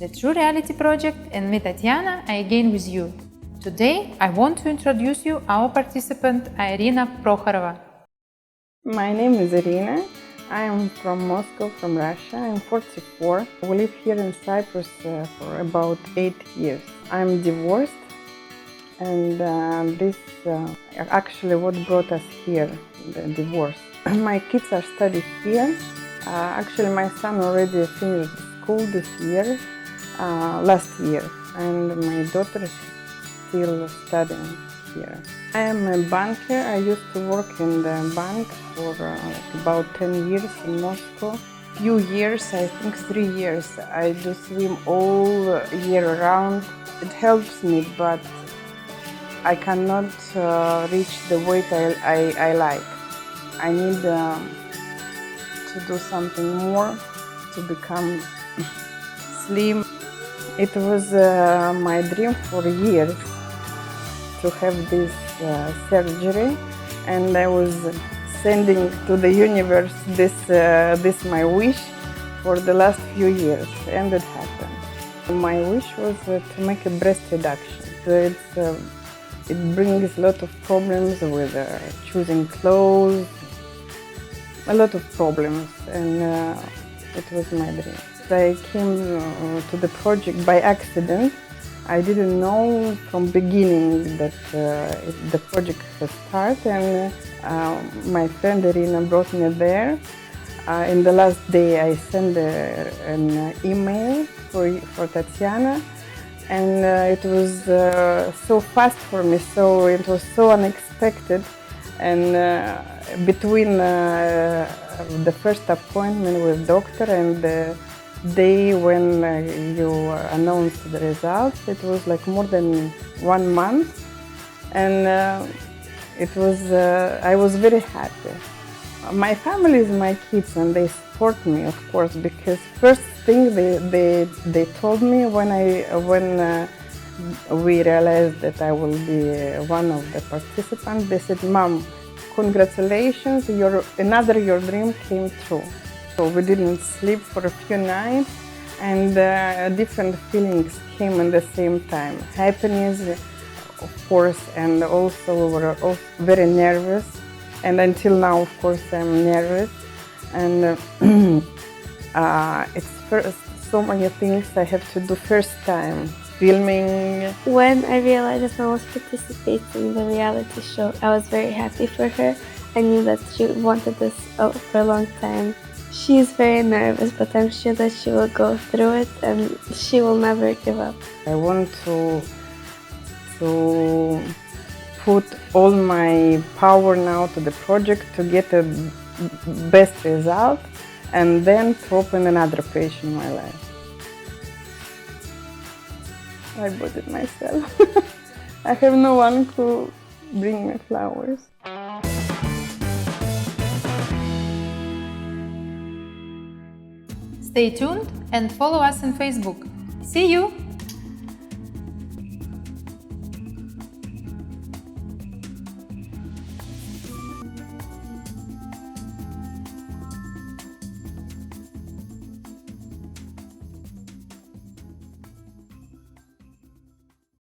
the True Reality Project, and me, Tatiana, are again with you. Today, I want to introduce you our participant, Irina Prokhorova. My name is Irina. I am from Moscow, from Russia. I'm 44. We live here in Cyprus for about 8 years. I'm divorced, and this actually what brought us here, the divorce. My kids are studying here. Actually, my son already finished school this year, last year, and my daughter is still studying here. I am a banker. I used to work in the bank for about 10 years in Moscow. Few years, I think 3 years, I do swim all year round. It helps me, but I cannot reach the weight I like. I need to do something more to become slim. It was my dream for years to have this surgery, and I was sending to the universe this my wish for the last few years, and it happened. My wish was to make a breast reduction. It brings a lot of problems with choosing clothes, a lot of problems, and it was my dream. I came to the project by accident. I didn't know from beginning that the project has started, and my friend Irina brought me there. In the last day, I sent an email for Tatiana, and it was so fast for me, so it was so unexpected. And between the first appointment with doctor and the day when you announced the results, it was like more than 1 month, and I was very happy. My family is my kids, and they support me, of course, because first thing they told me when we realized that I will be one of the participants, they said, "Mom, congratulations, your dream came true." So we didn't sleep for a few nights, and different feelings came at the same time. Happiness, of course, and also we were all very nervous. And until now, of course, I'm nervous. And it's so many things I have to do first time. Filming. When I realized that I was participating in the reality show, I was very happy for her. I knew that she wanted this for a long time. She is very nervous, but I'm sure that she will go through it and she will never give up. I want to put all my power now to the project to get a best result, and then to open another page in my life. I bought it myself. I have no one to bring me flowers. Stay tuned and follow us on Facebook. See you!